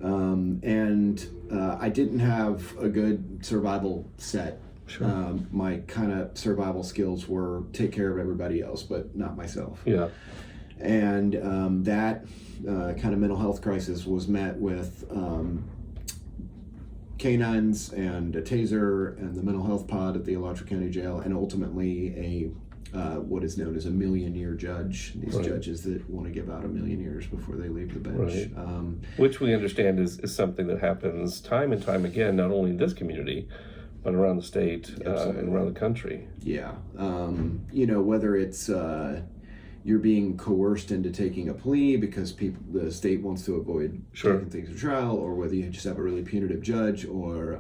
and I didn't have a good survival set. Sure. My kind of survival skills were take care of everybody else, but not myself. Yeah. And that kind of mental health crisis was met with canines and a taser and the mental health pod at the Alachua County Jail, and ultimately a what is known as a million-year judge. These Right. judges that want to give out 1,000,000 years before they leave the bench. Right. Which we understand is something that happens time and time again, not only in this community, but around the state and around the country. Yeah. Whether it's you're being coerced into taking a plea because the state wants to avoid Sure. taking things to trial, or whether you just have a really punitive judge, or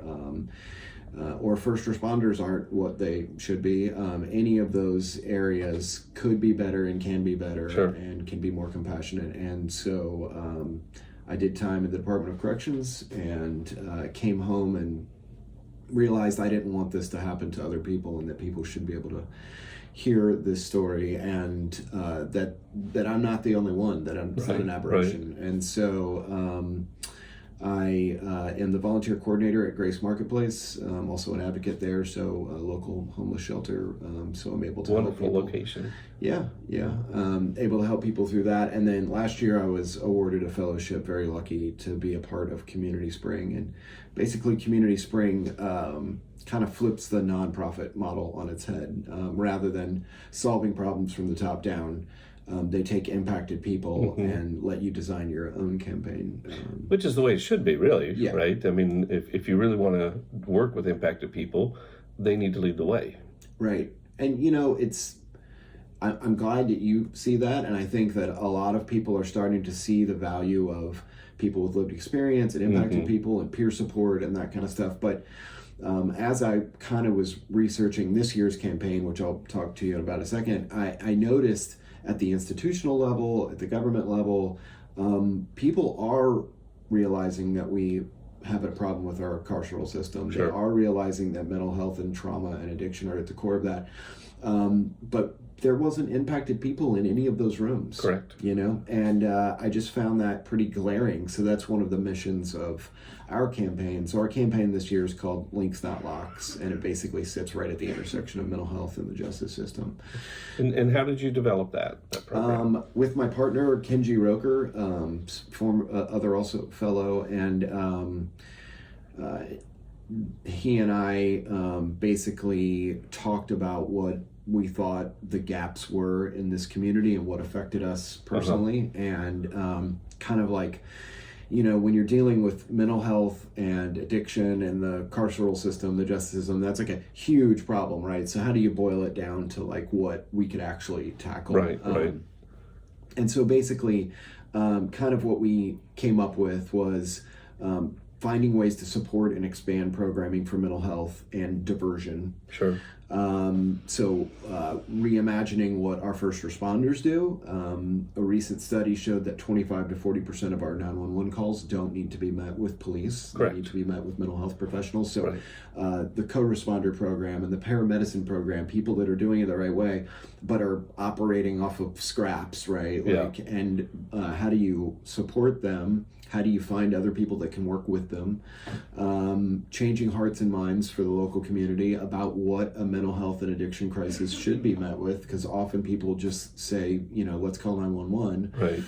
first responders aren't what they should be. Any of those areas could be better and can be better. Sure. And can be more compassionate. And so I did time in the Department of Corrections and came home and realized I didn't want this to happen to other people, and that people should be able to hear this story, and that I'm not the only one, that I'm not an aberration. Right. And so I am the volunteer coordinator at Grace Marketplace. I'm also an advocate there, so a local homeless shelter. So I'm able to Wonderful help people. location. Yeah. Able to help people through that. And then last year I was awarded a fellowship, very lucky to be a part of Community Spring. And basically Community Spring kind of flips the nonprofit model on its head. Rather than solving problems from the top down, they take impacted people and let you design your own campaign. Which is the way it should be, really, Yeah. right? I mean, if you really want to work with impacted people, they need to lead the way. Right. And, I'm glad that you see that, and I think that a lot of people are starting to see the value of people with lived experience and impacted people and peer support and that kind of stuff. But as I kind of was researching this year's campaign, which I'll talk to you about in a second, I noticed at the institutional level, at the government level, people are realizing that we have a problem with our carceral system. Sure. They are realizing that mental health and trauma and addiction are at the core of that. But there wasn't impacted people in any of those rooms. Correct. And I just found that pretty glaring. So that's one of the missions of our campaign. So our campaign this year is called Links Not Locks, and it basically sits right at the intersection of mental health and the justice system. And how did you develop that program? With my partner, Kenji Roker, former other also fellow, and he and I basically talked about what we thought the gaps were in this community and what affected us personally. And kind of like, when you're dealing with mental health and addiction and the carceral system, the justice system, that's like a huge problem, right? So how do you boil it down to like what we could actually tackle? Right. And so basically, kind of what we came up with was finding ways to support and expand programming for mental health and diversion. Sure. So reimagining what our first responders do. A recent study showed that 25 to 40% of our 911 calls don't need to be met with police. Correct. They need to be met with mental health professionals. So Right. the co-responder program and the paramedicine program, people that are doing it the right way, but are operating off of scraps, right? Yeah. And how do you support them? How do you find other people that can work with them? Changing hearts and minds for the local community about what a mental health and addiction crisis should be met with, because often people just say, let's call 911. Right.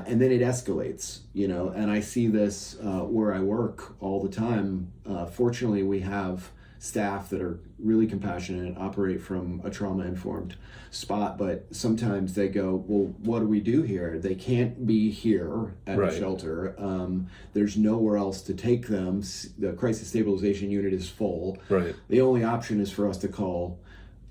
And then it escalates, and I see this where I work all the time. Fortunately, we have staff that are really compassionate and operate from a trauma-informed spot, but sometimes they go, well, what do we do here? They can't be here at Right. a shelter. There's nowhere else to take them. The crisis stabilization unit is full. Right. The only option is for us to call,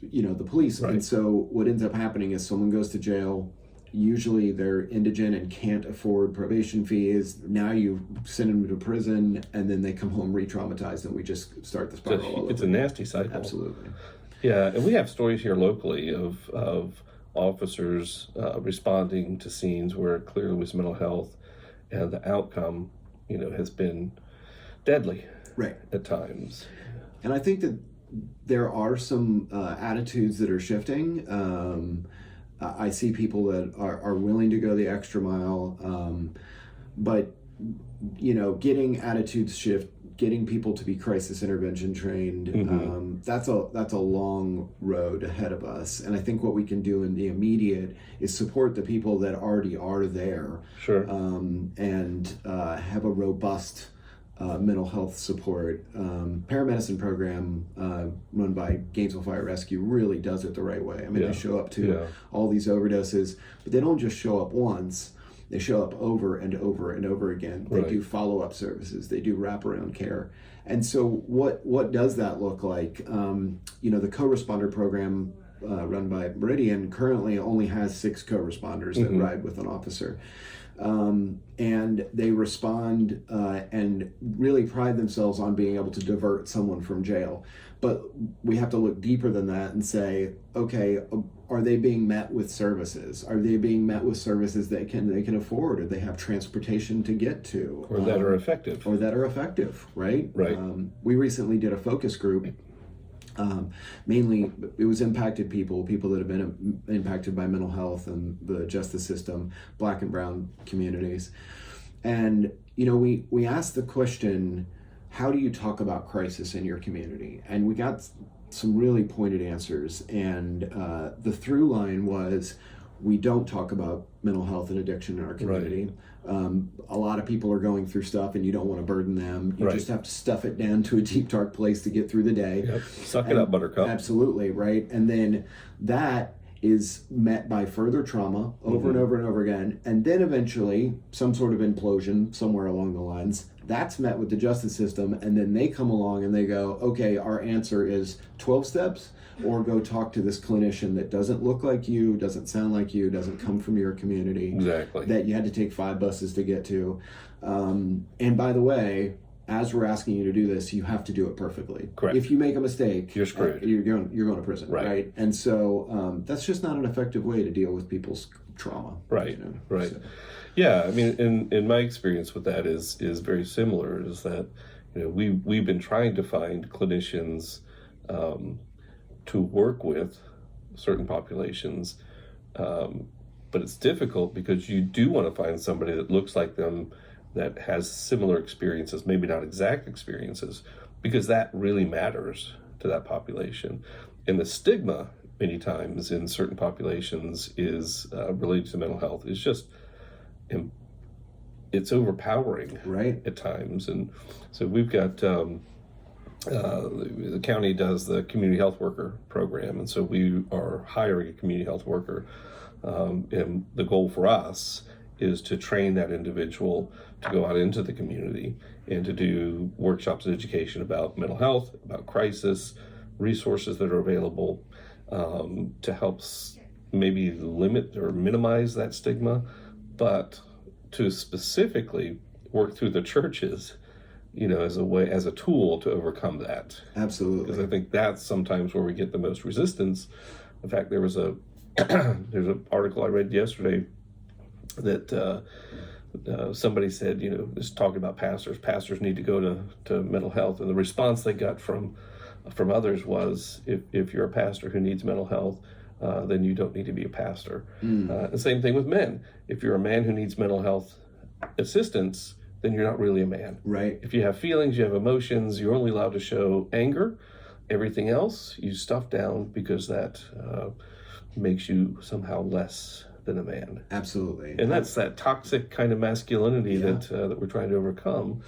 the police. Right. And so what ends up happening is someone goes to jail. Usually they're indigent and can't afford probation fees. Now you send them to prison, and then they come home re-traumatized, and we just start the spiral all over. It's a nasty cycle. Absolutely. Yeah, and we have stories here locally of officers responding to scenes where it clearly was mental health, and the outcome, has been deadly Right. at times. And I think that there are some attitudes that are shifting. I see people that are willing to go the extra mile, but getting attitudes shift, getting people to be crisis intervention trained, that's a long road ahead of us. And I think what we can do in the immediate is support the people that already are there, Sure. and have a robust mental health support. Paramedicine program run by Gainesville Fire Rescue really does it the right way. I mean, they show up to all these overdoses, but they don't just show up once. They show up over and over and over again. They do follow-up services. They do wraparound care. And so what does that look like? The co-responder program run by Meridian currently only has 6 co-responders that ride with an officer. And they respond and really pride themselves on being able to divert someone from jail. But we have to look deeper than that and say, okay, are they being met with services? Are they being met with services that they can afford, or they have transportation to get to, or that are effective, right? Right. We recently did a focus group. Mainly, it was impacted people that have been impacted by mental health and the justice system, Black and brown communities. And, we asked the question, how do you talk about crisis in your community? And we got some really pointed answers. And the through line was, we don't talk about mental health and addiction in our community. Right. A lot of people are going through stuff and you don't want to burden them. You just have to stuff it down to a deep, dark place to get through the day. Yep. Suck it up, buttercup. Absolutely, right? And then that is met by further trauma over and over and over again. And then eventually some sort of implosion somewhere along the lines. That's met with the justice system. And then they come along and they go, okay, our answer is 12 steps. Or go talk to this clinician that doesn't look like you, doesn't sound like you, doesn't come from your community. Exactly. That you had to take 5 buses to get to. And by the way, as we're asking you to do this, you have to do it perfectly. Correct. If you make a mistake, you're screwed. You're going to prison, right? And so that's just not an effective way to deal with people's trauma. Right. Right. So. Yeah. I mean, in my experience with that is very similar. Is that we've been trying to find clinicians to work with certain populations, but it's difficult because you do want to find somebody that looks like them, that has similar experiences, maybe not exact experiences, because that really matters to that population. And the stigma many times in certain populations is related to mental health. It's just, it's overpowering at times. And so we've got, the county does the community health worker program, and so we are hiring a community health worker, and the goal for us is to train that individual to go out into the community and to do workshops and education about mental health, about crisis, resources that are available, to help maybe limit or minimize that stigma, but to specifically work through the churches, as a tool to overcome that. Absolutely. Because I think that's sometimes where we get the most resistance. In fact, there's an article I read yesterday that somebody said, is talking about pastors. Pastors need to go to mental health, and the response they got from others was, if you're a pastor who needs mental health, then you don't need to be a pastor. The same thing with men. If you're a man who needs mental health assistance, then you're not really a man. Right. If you have feelings, you have emotions, you're only allowed to show anger. Everything else you stuff down because that makes you somehow less than a man. Absolutely. And that's that toxic kind of masculinity that we're trying to overcome.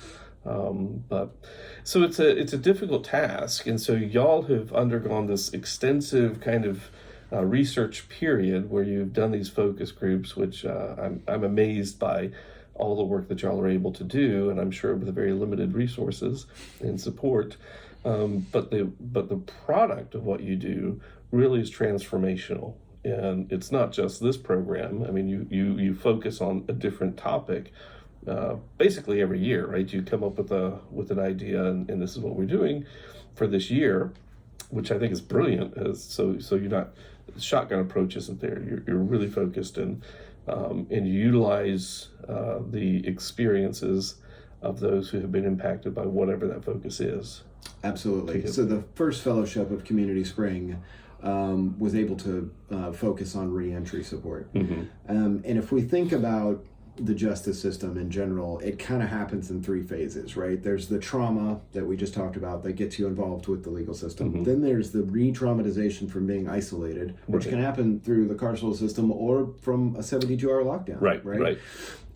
But so it's a difficult task, and so y'all have undergone this extensive kind of research period where you've done these focus groups, which I'm amazed by all the work that y'all are able to do, and I'm sure with very limited resources and support. But the product of what you do really is transformational, and it's not just this program. I mean, you focus on a different topic basically every year, right? You come up with an idea, and this is what we're doing for this year, which I think is brilliant. So you're not, the shotgun approach isn't there. You're really focused and you utilize the experiences of those who have been impacted by whatever that focus is. Absolutely. So the first fellowship of Community Spring was able to focus on reentry support. And if we think about the justice system in general, it kind of happens in three phases, right? There's the trauma that we just talked about that gets you involved with the legal system. Mm-hmm. Then there's the re-traumatization from being isolated, which Right. can happen through the carceral system or from a 72-hour lockdown. Right.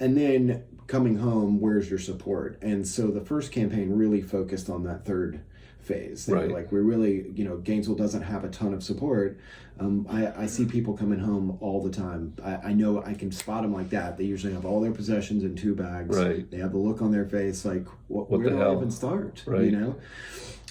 And then coming home, where's your support? And so the first campaign really focused on that third phase. They were Right. like, we're really, Gainesville doesn't have a ton of support. I see people coming home all the time. I know I can spot them like that. They usually have all their possessions in 2 bags. Right. They have the look on their face like, where the do I hell? even start? Right.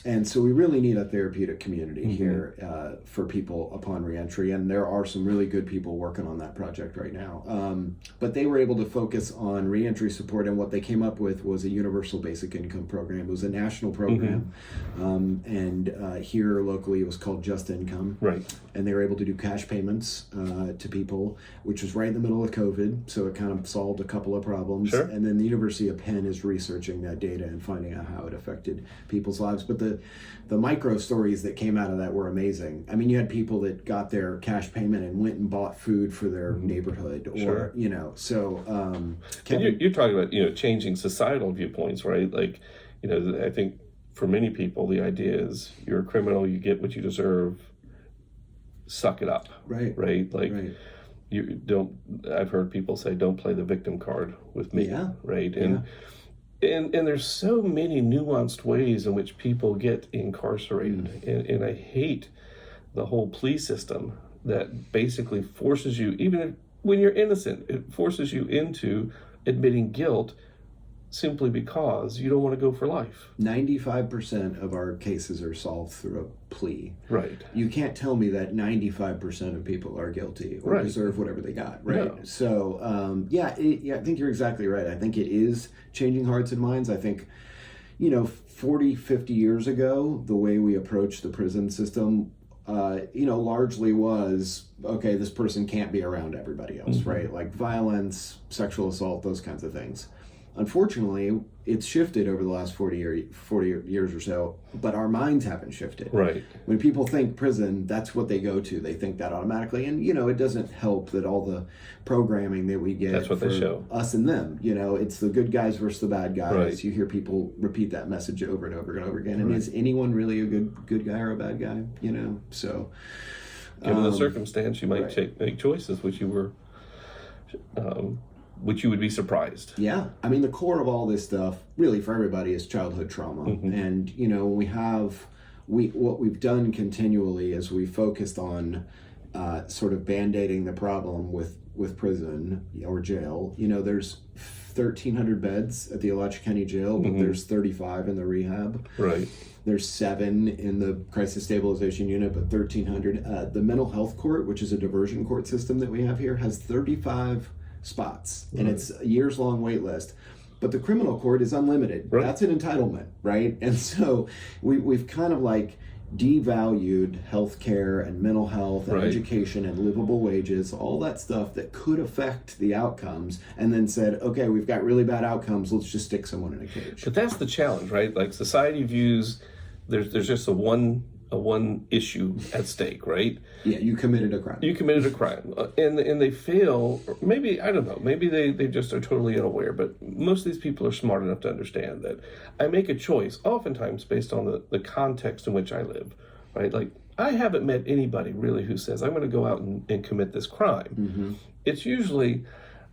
And so we really need a therapeutic community Mm-hmm. here for people upon reentry, and there are some really good people working on that project right now. But they were able to focus on reentry support, and what they came up with was a universal basic income program. It was a national program, and here locally it was called Just Income. Right. And they were able to do cash payments to people, which was right in the middle of COVID, so it kind of solved a couple of problems. Sure. And then the University of Penn is researching that data and finding out how it affected people's lives. But the micro stories that came out of that were amazing. I mean, you had people that got their cash payment and went and bought food for their neighborhood, or Sure. So And Kevin, you're talking about changing societal viewpoints, right? Like, I think for many people the idea is you're a criminal, you get what you deserve, suck it up, right, Like right. you don't. I've heard people say, "Don't play the victim card with me," Yeah. right? And there's so many nuanced ways in which people get incarcerated, and I hate the whole plea system that basically forces you, even when you're innocent, it forces you into admitting guilt simply because you don't want to go for life. 95% of our cases are solved through a plea. Right. You can't tell me that 95% of people are guilty or Right. deserve whatever they got, right? No. So, I think you're exactly right. I think it is changing hearts and minds. I think, 40, 50 years ago, the way we approached the prison system, largely was, okay, this person can't be around everybody else, right? Like violence, sexual assault, those kinds of things. Unfortunately, it's shifted over the last 40 years or so, but our minds haven't shifted. Right. When people think prison, that's what they go to. They think that automatically. And, it doesn't help that all the programming that we get That's what for they show. us and them, it's the good guys versus the bad guys. Right. You hear people repeat that message over and over and over again. And is anyone really a good guy or a bad guy? So Given the circumstance, you might right. make choices which you would be surprised. Yeah. I mean, the core of all this stuff, really for everybody, is childhood trauma. And, what we've done continually is we focused on sort of band-aiding the problem with prison or jail. There's 1,300 beds at the Alachua County Jail, but there's 35 in the rehab. Right. There's 7 in the crisis stabilization unit, but 1,300. The mental health court, which is a diversion court system that we have here, has 35 spots, and it's a years-long wait list. But the criminal court is unlimited. Right. That's an entitlement, right? And so we've kind of like devalued healthcare and mental health and Right. education and livable wages, all that stuff that could affect the outcomes, and then said, okay, we've got really bad outcomes, let's just stick someone in a cage. But that's the challenge, right? Like society views there's just a one issue at stake, right? Yeah, you committed a crime. You committed a crime, and they fail. Or maybe, I don't know. Maybe they just are totally unaware. But most of these people are smart enough to understand that I make a choice, oftentimes based on the context in which I live, right? Like I haven't met anybody really who says I'm going to go out and commit this crime. It's usually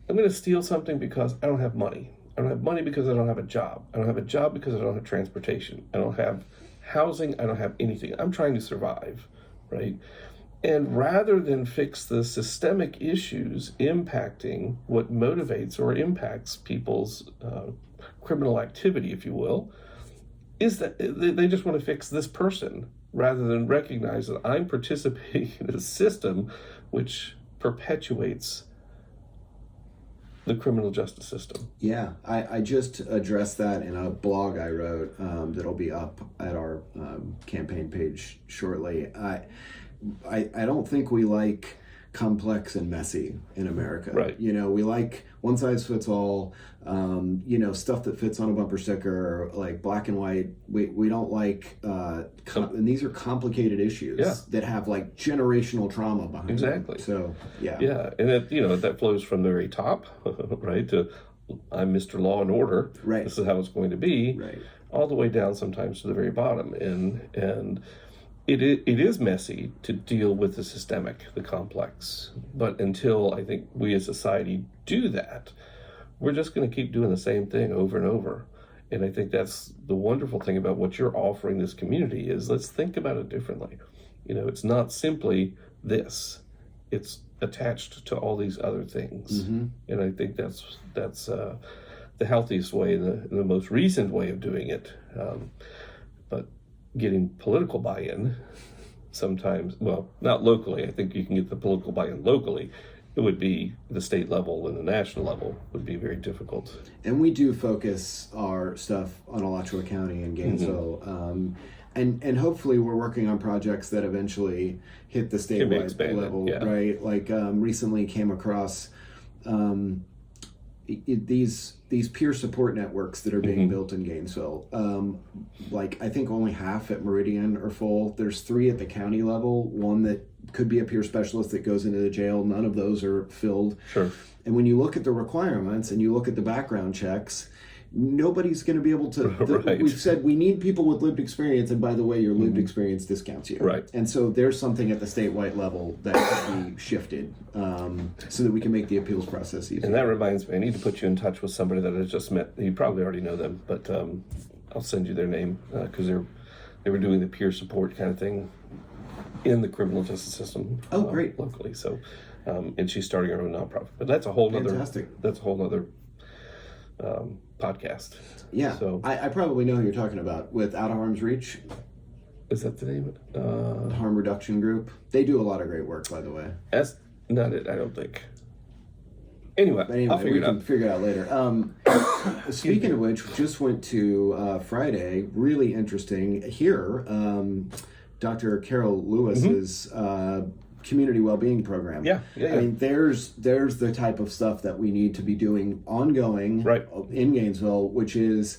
I'm going to steal something because I don't have money. I don't have money because I don't have a job. I don't have a job because I don't have transportation. I don't have housing. I don't have anything. I'm trying to survive, right? And rather than fix the systemic issues impacting what motivates or impacts people's criminal activity, if you will, is that they just want to fix this person rather than recognize that I'm participating in a system which perpetuates the criminal justice system. Yeah, I just addressed that in a blog I wrote that'll be up at our campaign page shortly. I don't think we like complex and messy in America. Right. You know, we like one size fits all, you know, stuff that fits on a bumper sticker, like black and white. We don't like, and these are complicated issues that have like generational trauma behind Exactly. them. So, yeah. Yeah. And that, you know, that flows from the very top, right, to I'm Mr. Law and Order. Right. This is how it's going to be. Right. All the way down sometimes to the very bottom. And it is messy to deal with the systemic, the complex. But until I think we as society do that, we're just going to keep doing the same thing over and over. And I think that's the wonderful thing about what you're offering this community is let's think about it differently. You know, it's not simply this. It's attached to all these other things. Mm-hmm. And I think that's the healthiest way, the most recent way of doing it. But getting political buy-in sometimes, well, not locally. I think you can get the political buy-in locally. It would be the state level and the national level would be very difficult. And we do focus our stuff on Alachua County and Gainesville. Mm-hmm. And hopefully we're working on projects that eventually hit the statewide level, right? Like recently came across these peer support networks that are being built in Gainesville. Like I think only half at Meridian are full. There's 3 at the county level, one that could be a peer specialist that goes into the jail. None of those are filled. Sure. And when you look at the requirements and you look at the background checks, nobody's going to be able to. Right. We've said we need people with lived experience, and by the way, your lived experience discounts you. Right. And so there's something at the statewide level that can be shifted so that we can make the appeals process easier. And that reminds me, I need to put you in touch with somebody that I just met. You probably already know them, but I'll send you their name because they were doing the peer support kind of thing in the criminal justice system. Oh, great. Locally. So, and she's starting her own nonprofit, but that's a whole other. Fantastic. That's a whole other podcast. Yeah. So I probably know who you're talking about with Out of Harm's Reach. Is that the name? Harm Reduction Group. They do a lot of great work, by the way. That's not it, I don't think. Anyway, I'll figure it out. We can figure it out later. Speaking of which, just went to Friday. Really interesting here. Dr. Carol Lewis's community well-being program. Yeah. I mean, there's the type of stuff that we need to be doing ongoing in Gainesville, which is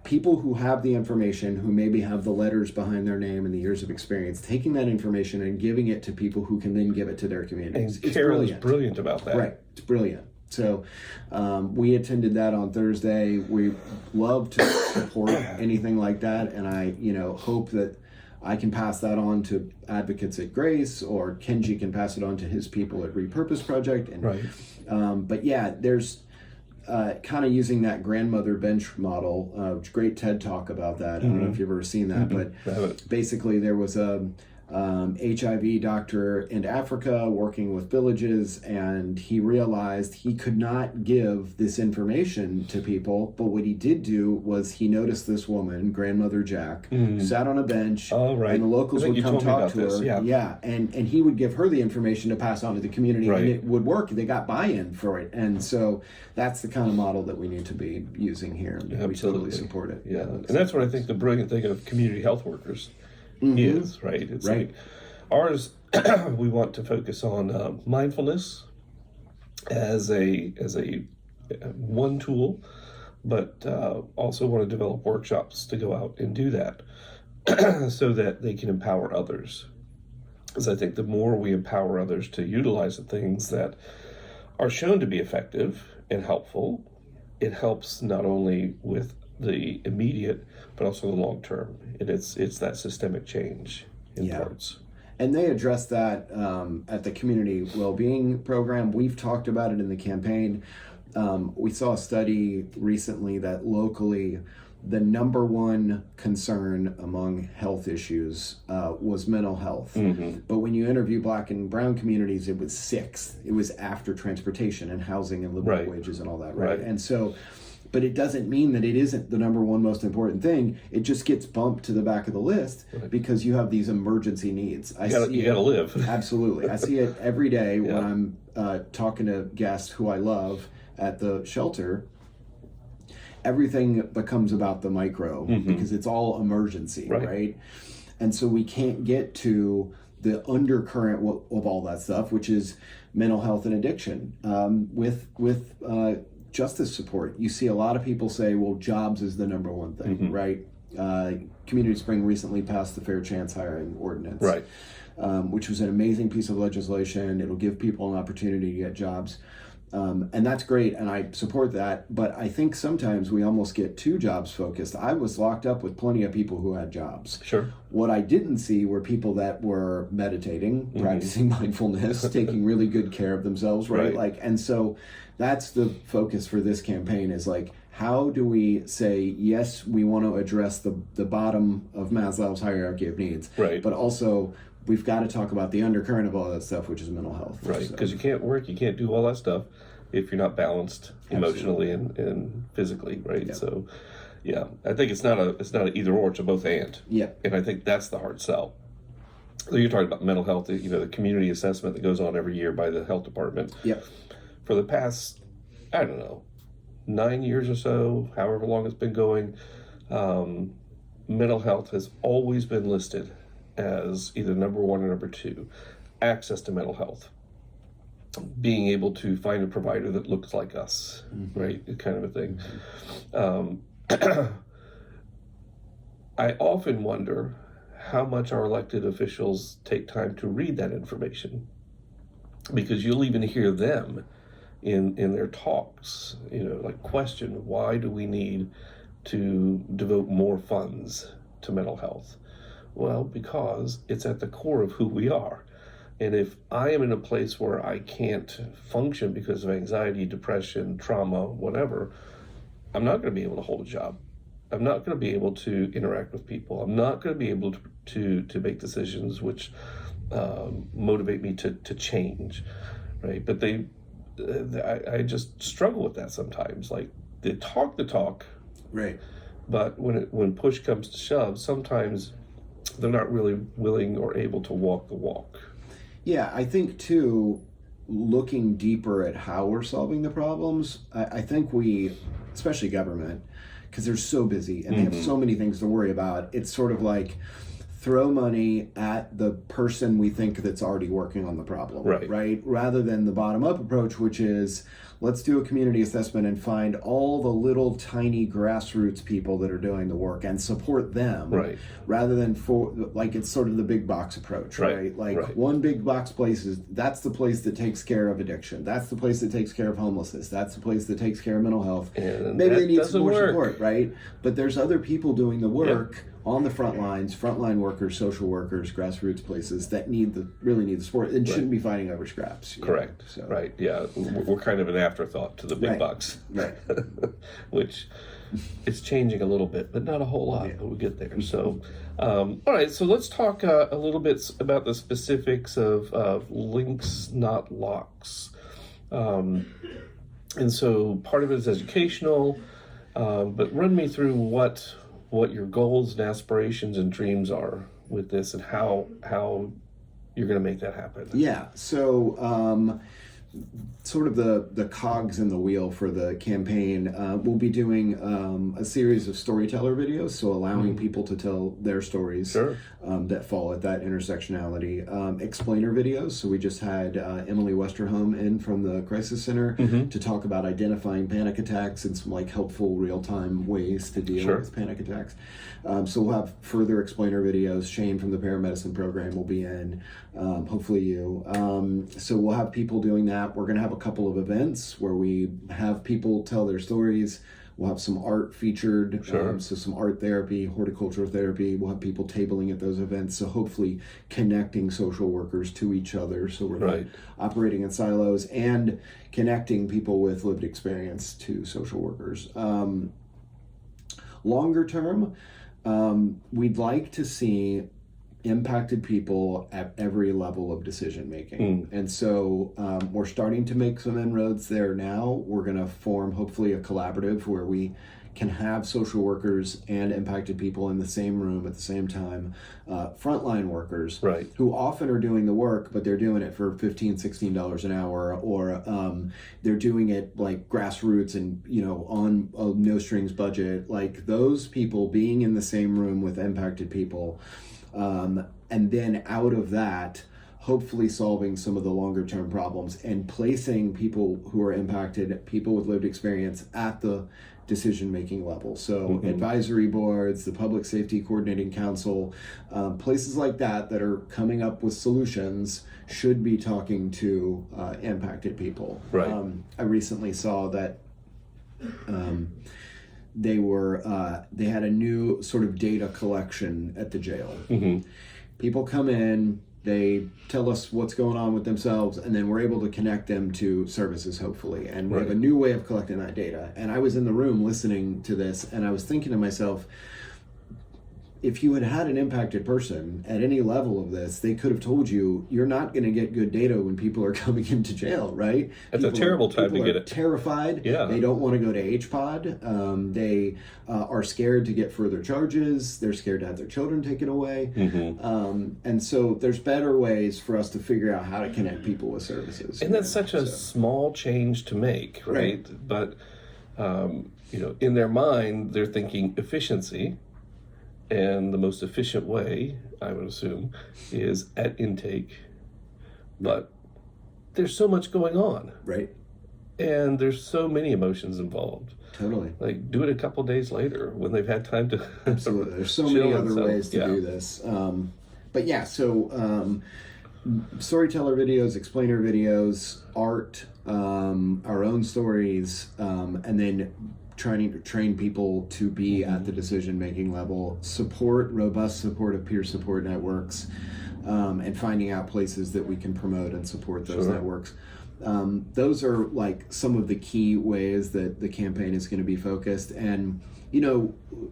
people who have the information, who maybe have the letters behind their name and the years of experience, taking that information and giving it to people who can then give it to their communities. And Carol is brilliant about that. Right. It's brilliant. So we attended that on Thursday. We love to support anything like that, and I hope that I can pass that on to advocates at Grace, or Kenji can pass it on to his people at Repurpose Project. And, but yeah, there's kind of using that grandmother bench model. Great TED Talk about that. I don't know if you've ever seen that, but basically there was a HIV doctor in Africa working with villages, and he realized he could not give this information to people, but what he did do was he noticed this woman, Grandmother Jack, sat on a bench, and the locals would come talk to her. And he would give her the information to pass on to the community, and it would work. They got buy-in for it, and so that's the kind of model that we need to be using here. Absolutely. We totally support it. Yeah, and that's what I think the brilliant thing of community health workers is, right? It's like ours, we want to focus on mindfulness as a one tool, but also want to develop workshops to go out and do that so that they can empower others. Because I think the more we empower others to utilize the things that are shown to be effective and helpful, it helps not only with the immediate, but also the long term. And it's that systemic change in parts. And they address that at the community well-being program. We've talked about it in the campaign. We saw a study recently that locally, the number one concern among health issues was mental health. But when you interview Black and Brown communities, it was sixth. It was after transportation and housing and living wages and all that, right? And so, but it doesn't mean that it isn't the number one most important thing. It just gets bumped to the back of the list because you have these emergency needs. You gotta live. Absolutely. I see it every day when I'm talking to guests who I love at the shelter. Everything becomes about the micro because it's all emergency, right? And so we can't get to the undercurrent of all that stuff, which is mental health and addiction. With justice support, you see a lot of people say, well, jobs is the number one thing, right? Community Spring recently passed the Fair Chance Hiring Ordinance, Right. Which was an amazing piece of legislation. It'll give people an opportunity to get jobs. And that's great, and I support that, but I think sometimes we almost get too jobs focused. I was locked up with plenty of people who had jobs. Sure. What I didn't see were people that were meditating, practicing mindfulness, taking really good care of themselves, right? Right. And so that's the focus for this campaign is how do we say, yes, we want to address the bottom of Maslow's hierarchy of needs, Right. but also we've got to talk about the undercurrent of all that stuff, which is mental health. Right, because you can't work, you can't do all that stuff if you're not balanced emotionally and physically, right? Yeah. So, yeah, I think it's not a either or, it's a both and. Yeah. And I think that's the hard sell. So you're talking about mental health, the community assessment that goes on every year by the health department. Yep. For the past, I don't know, 9 years or so, however long it's been going, mental health has always been listed as either number one or number two. Access to mental health, being able to find a provider that looks like us, right? Kind of a thing. I often wonder how much our elected officials take time to read that information, because you'll even hear them in their talks, question, why do we need to devote more funds to mental health? Well, because it's at the core of who we are. And if I am in a place where I can't function because of anxiety, depression, trauma, whatever, I'm not going to be able to hold a job. I'm not going to be able to interact with people. I'm not going to be able to make decisions which motivate me to change, right? But I just struggle with that sometimes. Like, they talk the talk, Right. but when push comes to shove, sometimes they're not really willing or able to walk the walk. Yeah, I think too, looking deeper at how we're solving the problems, I think we, especially government, because they're so busy and they have so many things to worry about, it's sort of like throw money at the person we think that's already working on the problem, right? Rather than the bottom-up approach, which is let's do a community assessment and find all the little tiny grassroots people that are doing the work and support them, rather than it's sort of the big box approach, right? One big box place that's the place that takes care of addiction, that's the place that takes care of homelessness, that's the place that takes care of mental health. And maybe they need some more support, right? But there's other people doing the work on the front lines, frontline workers, social workers, grassroots places that really need the support and shouldn't be fighting over scraps. Correct. So. Right. Yeah. We're kind of an afterthought to the big bucks. Right. Which it's changing a little bit, but not a whole lot, but we'll get there. So, all right. So let's talk a little bit about the specifics of links, not locks. And so part of it is educational, but run me through what your goals and aspirations and dreams are with this, and how you're going to make that happen. Yeah. So sort of the cogs in the wheel for the campaign, we'll be doing a series of storyteller videos, so allowing people to tell their stories that fall at that intersectionality. Explainer videos, so we just had Emily Westerholm in from the Crisis Center to talk about identifying panic attacks and some helpful real-time ways to deal with panic attacks. So we'll have further explainer videos. Shane from the paramedicine program will be in, hopefully you. So we'll have people doing that. We're going to have a couple of events where we have people tell their stories. We'll have some art featured, so some art therapy, horticultural therapy. We'll have people tabling at those events, so hopefully connecting social workers to each other, so we're not operating in silos, and connecting people with lived experience to social workers. Longer term, we'd like to see impacted people at every level of decision making. And so we're starting to make some inroads there now. We're going to form hopefully a collaborative where we can have social workers and impacted people in the same room at the same time. Frontline workers who often are doing the work, but they're doing it for $15-16 an hour, or they're doing it grassroots and on a no strings budget. Those people being in the same room with impacted people And then out of that, hopefully solving some of the longer term problems and placing people who are impacted, people with lived experience, at the decision making level. So advisory boards, the Public Safety Coordinating Council, places like that are coming up with solutions should be talking to impacted people. Right. I recently saw that they had a new sort of data collection at the jail. People come in, they tell us what's going on with themselves, and then we're able to connect them to services, hopefully. And we have a new way of collecting that data. And I was in the room listening to this, and I was thinking to myself, if you had had an impacted person at any level of this, they could have told you, you're not going to get good data when people are coming into jail, right? It's a terrible time to get it. Terrified. Yeah. They don't want to go to HPOD. They are scared to get further charges. They're scared to have their children taken away. And so there's better ways for us to figure out how to connect people with services. And that's such a small change to make, right? But, in their mind, they're thinking efficiency. And the most efficient way, I would assume, is at intake. But there's so much going on. Right. And there's so many emotions involved. Totally. Like, do it a couple days later when they've had time to... Absolutely. There's so many other ways to do this. But yeah, so storyteller videos, explainer videos, art, our own stories, and then trying to train people to be at the decision-making level, robust support of peer support networks, and finding out places that we can promote and support those networks. Those are like some of the key ways that the campaign is going to be focused. And,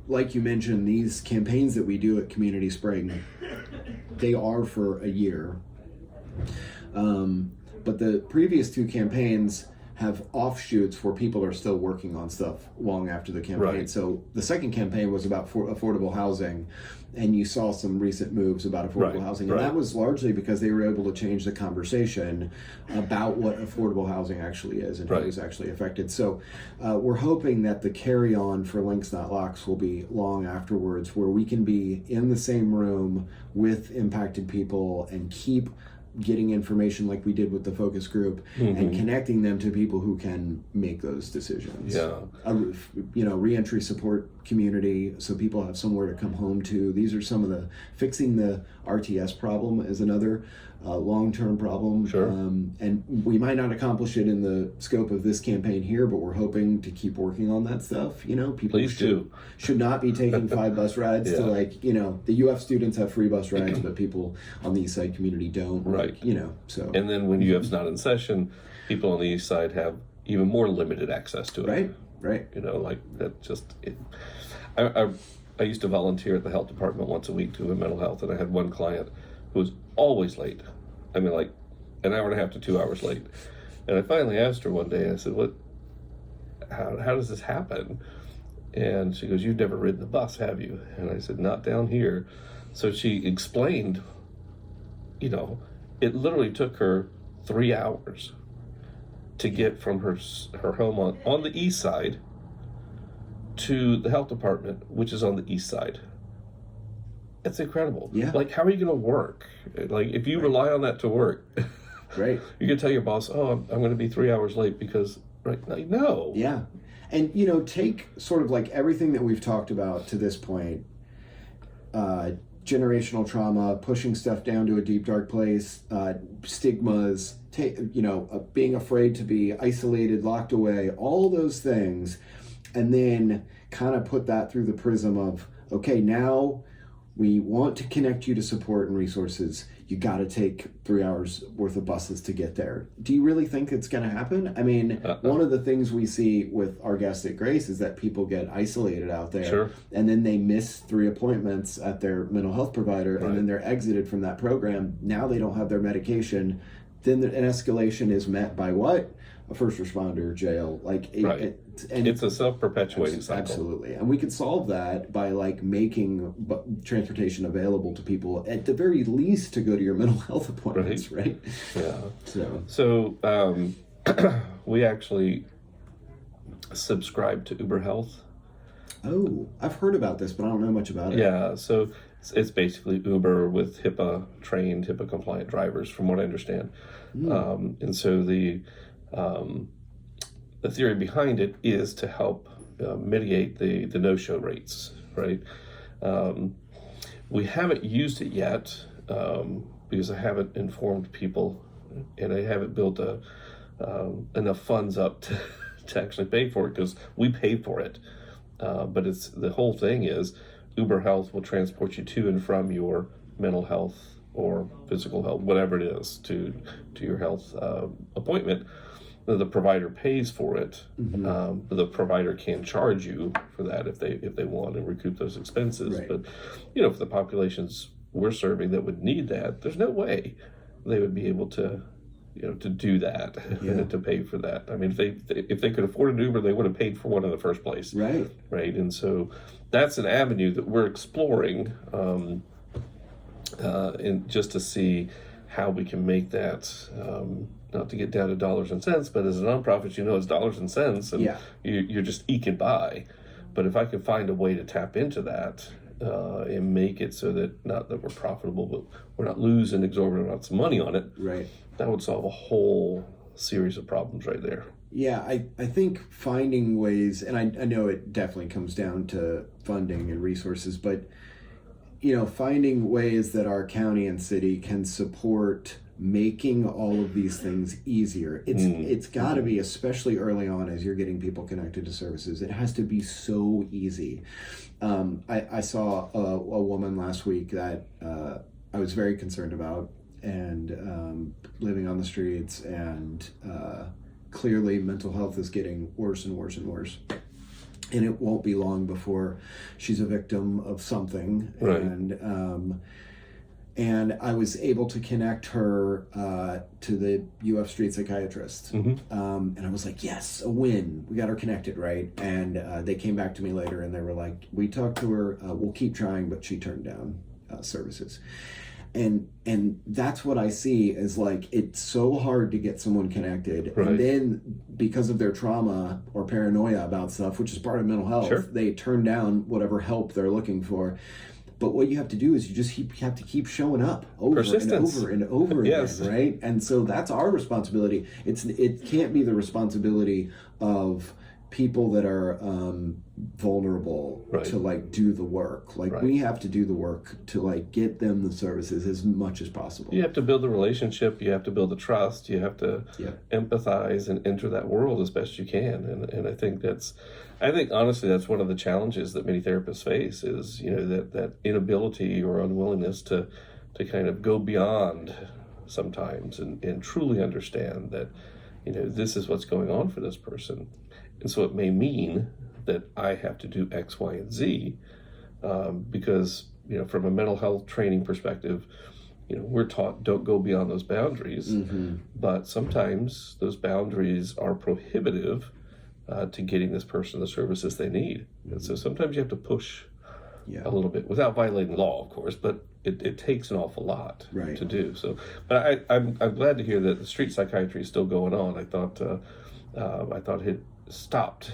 like you mentioned, these campaigns that we do at Community Spring, they are for a year. But the previous two campaigns have offshoots where people are still working on stuff long after the campaign. Right. So the second campaign was about affordable housing, and you saw some recent moves about affordable housing. And that was largely because they were able to change the conversation about what affordable housing actually is and who's actually affected. So we're hoping that the carry on for Links Not Locks will be long afterwards, where we can be in the same room with impacted people and keep getting information like we did with the focus group and connecting them to people who can make those decisions. Reentry support community, so people have somewhere to come home to. These are some of the fixing the RTS problem is another long-term problem. And we might not accomplish it in the scope of this campaign here, but we're hoping to keep working on that stuff. People should not be taking 5 bus rides to the UF students have free bus rides, but people on the East Side community don't. So. And then when UF's not in session, people on the East Side have even more limited access to it. Right. I used to volunteer at the health department once a week doing mental health, and I had one client who was always late. I mean, like an hour and a half to 2 hours late. And I finally asked her one day, I said, how does this happen? And she goes, "You've never ridden the bus, have you?" And I said, "Not down here." So she explained, it literally took her 3 hours to get from her home on the east side to the health department, which is on the east side. That's incredible. Yeah. Like, how are you going to work? Like, if you rely on that to work, right? You can tell your boss, "Oh, I'm going to be 3 hours late because," no. Yeah. And, take sort of like everything that we've talked about to this point, generational trauma, pushing stuff down to a deep, dark place, stigmas, being afraid to be isolated, locked away, all those things, and then kind of put that through the prism of, okay, now we want to connect you to support and resources. You got to take 3 hours worth of buses to get there. Do you really think it's going to happen? I mean, one of the things we see with our guests at Grace is that people get isolated out there, and then they miss 3 appointments at their mental health provider, and then they're exited from that program. Now they don't have their medication. Then an escalation is met by what? A first responder, jail. It's a self-perpetuating cycle. Absolutely. And we could solve that by making transportation available to people, at the very least, to go to your mental health appointments, right? Yeah. So we actually subscribe to Uber Health. Oh, I've heard about this, but I don't know much about it. Yeah, so it's basically Uber with HIPAA trained, HIPAA compliant drivers, from what I understand. And so the theory behind it is to help mitigate the no-show rates, right? We haven't used it yet because I haven't informed people, and I haven't built enough funds up to actually pay for it, because we pay for it. But it's the whole thing is Uber Health will transport you to and from your mental health or physical health, whatever it is, to your health appointment. The provider pays for it. The provider can charge you for that if they want to recoup those expenses. Right. But for the populations we're serving that would need that, there's no way they would be able to to do that, to pay for that. I mean, if they could afford an Uber, they would have paid for one in the first place. Right. Right. And so that's an avenue that we're exploring, just to see how we can make that, not to get down to dollars and cents, but as a nonprofit, it's dollars and cents, and you're just eking by. But if I could find a way to tap into that, and make it so that, not that we're profitable, but we're not losing exorbitant amounts of money on it, Right. that would solve a whole series of problems right there. Yeah, I think finding ways, and I know it definitely comes down to funding and resources, but finding ways that our county and city can support making all of these things easier. It's got to be, especially early on as you're getting people connected to services, it has to be so easy. I saw a woman last week that I was very concerned about, and living on the streets, and clearly mental health is getting worse and worse and worse. And it won't be long before she's a victim of something. Right. And I was able to connect her to the UF Street psychiatrist. And I was like, yes, a win. We got her connected, right? And they came back to me later and they were like, we talked to her, we'll keep trying, but she turned down services. And that's what I see is, like, it's so hard to get someone connected. Right. And then because of their trauma or paranoia about stuff, which is part of mental health, Sure. they turn down whatever help they're looking for. But what you have to do is you have to keep showing up over and over and over Yes. again, right? And so that's our responsibility. It can't be the responsibility of people that are vulnerable Right. to, like, do the work. Like, Right. we have to do the work to, like, get them the services as much as possible. You have to build the relationship, you have to build the trust, you have to empathize and enter that world as best you can. And I think honestly that's one of the challenges that many therapists face is, that inability or unwillingness to kind of go beyond sometimes and truly understand that, this is what's going on for this person. And so it may mean that I have to do X, Y, and Z, because, from a mental health training perspective, we're taught don't go beyond those boundaries, but sometimes those boundaries are prohibitive to getting this person the services they need. And so sometimes you have to push a little bit without violating law, of course, but it takes an awful lot to do. So, but I'm glad to hear that the street psychiatry is still going on. I thought it had stopped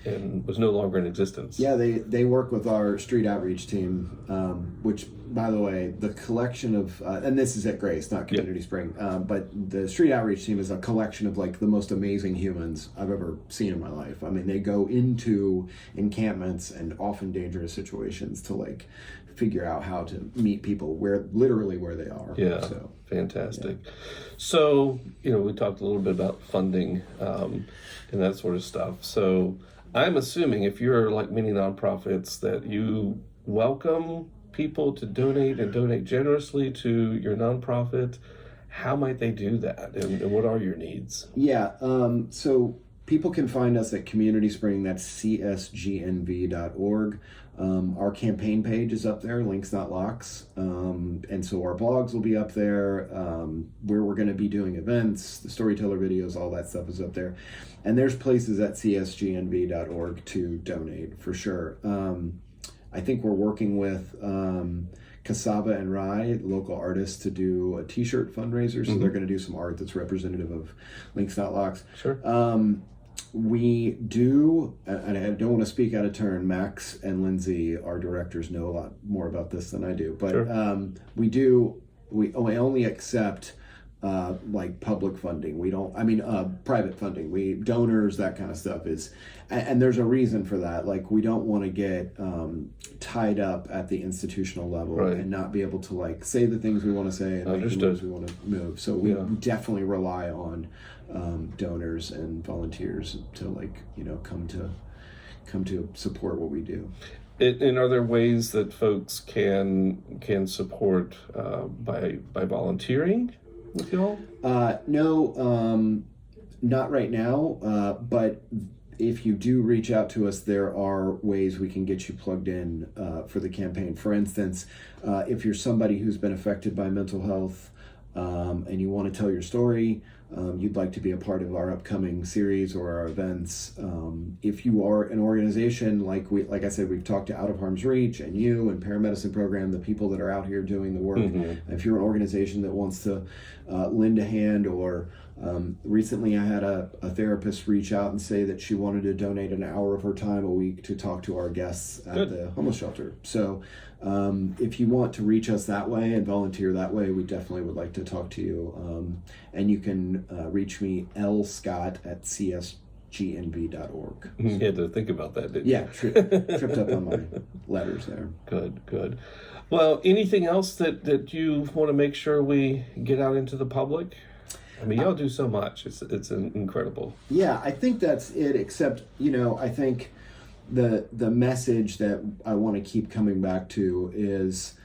and was no longer in existence. Yeah, they work with our street outreach team, which, by the way, the collection of, and this is at Grace, not Community Spring, but the street outreach team is a collection of, like, the most amazing humans I've ever seen in my life. I mean, they go into encampments and often dangerous situations to, like, figure out how to meet people literally where they are. Yeah, so, fantastic. Yeah. So, we talked a little bit about funding and that sort of stuff. So I'm assuming if you're like many nonprofits that you welcome people to donate and donate generously to your nonprofit. How might they do that, and what are your needs? Yeah, so people can find us at Community Spring, that's csgnv.org. Our campaign page is up there, Links Not Locks. And so our blogs will be up there, where we're going to be doing events, the storyteller videos, all that stuff is up there. And there's places at csgnv.org to donate, for sure. I think we're working with Cassava and Rye, local artists, to do a t-shirt fundraiser. So they're going to do some art that's representative of Links Not Locks. Sure. We do, and I don't want to speak out of turn. Max and Lindsay, our directors, know a lot more about this than I do. But Sure. we do. We only accept like public funding. We don't. I mean, private funding. We donors, that kind of stuff is, and there's a reason for that. Like we don't want to get tied up at the institutional level Right. and not be able to like say the things we want to say and make the Understood. moves we want to move. So we Yeah. definitely rely on donors and volunteers to come to support what we do. And are there ways that folks can support by volunteering with y'all? No, not right now. But if you do reach out to us, there are ways we can get you plugged in for the campaign. For instance, if you're somebody who's been affected by mental health and you want to tell your story, you'd like to be a part of our upcoming series or our events. If you are an organization like I said, we've talked to Out of Harm's Reach and you and Paramedicine Program, the people that are out here doing the work. Mm-hmm. If you're an organization that wants to lend a hand, or recently I had a therapist reach out and say that she wanted to donate an hour of her time a week to talk to our guests at Good. the homeless shelter. So if you want to reach us that way and volunteer that way, we definitely would like to talk to you. And you can reach me, lscott@csgnv.org. You had to think about that, didn't you? Yeah, tripped up on my letters there. Good. Well, anything else that you want to make sure we get out into the public? I mean, y'all do so much. It's incredible. Yeah, I think that's it, except, I think the message that I want to keep coming back to is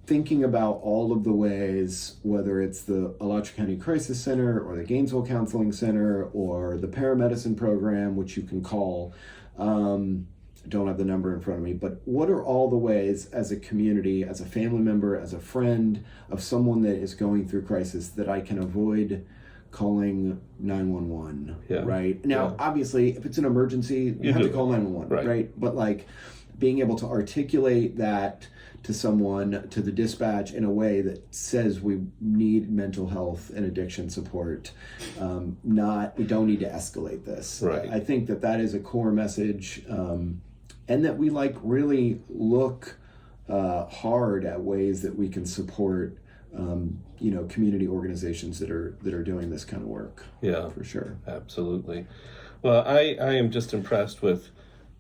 thinking about all of the ways, whether it's the Alachua County Crisis Center or the Gainesville Counseling Center or the Paramedicine Program, which you can call. Don't have the number in front of me, but what are all the ways as a community, as a family member, as a friend of someone that is going through crisis, that I can avoid calling 911, Yeah. right? Now, Yeah. obviously, if it's an emergency, you have do to call it. 911, Right. right? But like being able to articulate that to someone, to the dispatch, in a way that says we need mental health and addiction support, we don't need to escalate this. Right. I think that is a core message, and that we really look hard at ways that we can support community organizations that are doing this kind of work. Yeah, For sure. absolutely. Well, I am just impressed with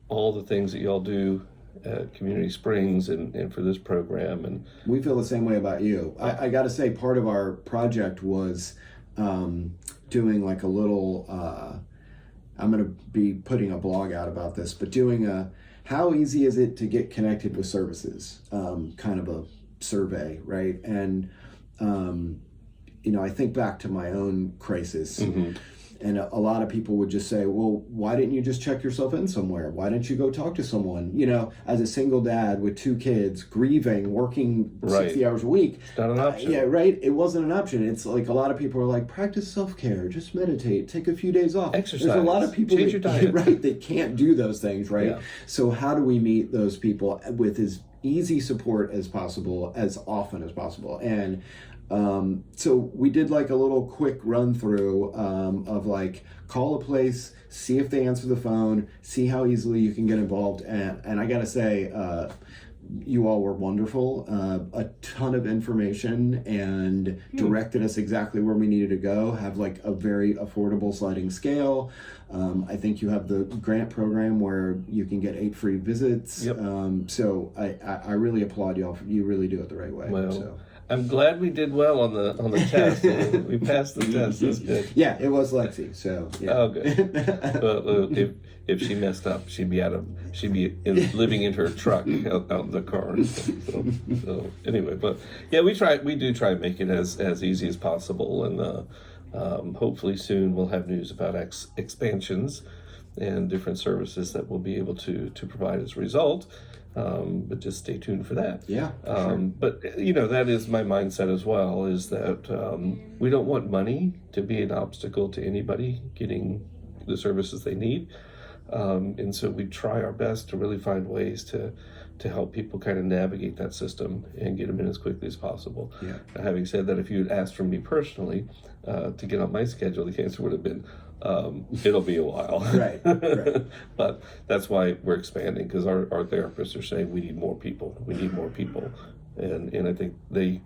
all the things that y'all do at Community Springs and for this program. And We feel the same way about you. I got to say, part of our project was doing like a little, I'm going to be putting a blog out about this, but doing how easy is it to get connected with services, kind of a survey, right? And, I think back to my own crisis. And a lot of people would just say, well, why didn't you just check yourself in somewhere? Why didn't you go talk to someone? As a single dad with 2 kids, grieving, working Right. 60 hours a week. it's not an option. Yeah, right. It wasn't an option. It's like a lot of people are like, practice self-care, just meditate, take a few days off. Exercise. There's a lot of people Change your diet. right, that can't do those things, right? Yeah. So how do we meet those people with as easy support as possible, as often as possible? And so we did like a little quick run through of like call a place, see if they answer the phone, see how easily you can get involved. And I gotta say, you all were wonderful, a ton of information, and directed us exactly where we needed to go, have like a very affordable sliding scale. I think you have the grant program where you can get 8 free visits. Yep. So I really applaud y'all. You really do it the right way. Well, So. I'm glad we did well on the test. We passed the test. That's good. Yeah, it was Lexi. So yeah. Oh, good. Well, if she messed up, she'd be living in her truck out in the car. So anyway, but yeah, we do try to make it as easy as possible, and hopefully soon we'll have news about expansions and different services that we'll be able to provide as a result. But just stay tuned for that. Yeah. Sure. But that is my mindset as well, is that we don't want money to be an obstacle to anybody getting the services they need. And so we try our best to really find ways to help people kind of navigate that system and get them in as quickly as possible. Yeah. Having said that, if you had asked for me personally to get on my schedule, the answer would have been it'll be a while. Right. But that's why we're expanding, because our therapists are saying we need more people. We need more people. And I think they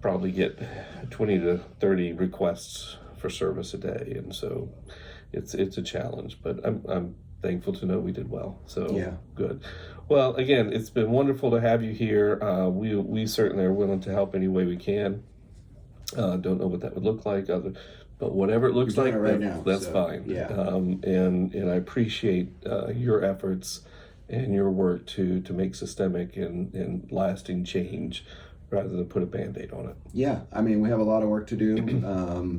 probably get 20 to 30 requests for service a day. And so it's a challenge, but I'm thankful to know we did well. So yeah. Good. Well, again, it's been wonderful to have you here. We certainly are willing to help any way we can. Don't know what that would look like, but whatever it looks like, right now, that's so, fine. Yeah. And I appreciate your efforts and your work to make systemic and lasting change, rather than put a Band-Aid on it. Yeah, I mean, we have a lot of work to do,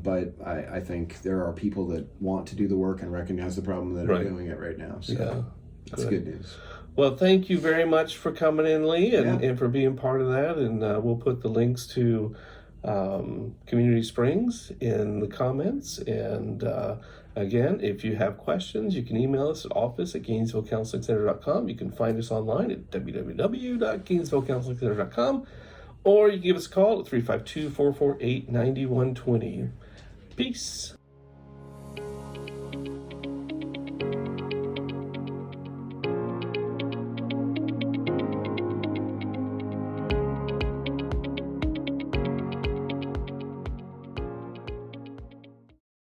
but I think there are people that want to do the work and recognize the problem that are doing it right now. So that's good news. Well, thank you very much for coming in, Lee, and for being part of that. And we'll put the links to Community Springs in the comments. And again, if you have questions, you can email us at office@GainesvilleCounselingCenter.com. You can find us online at www.GainesvilleCounselingCenter.com. Or you can give us a call at 352-448-9120. Peace.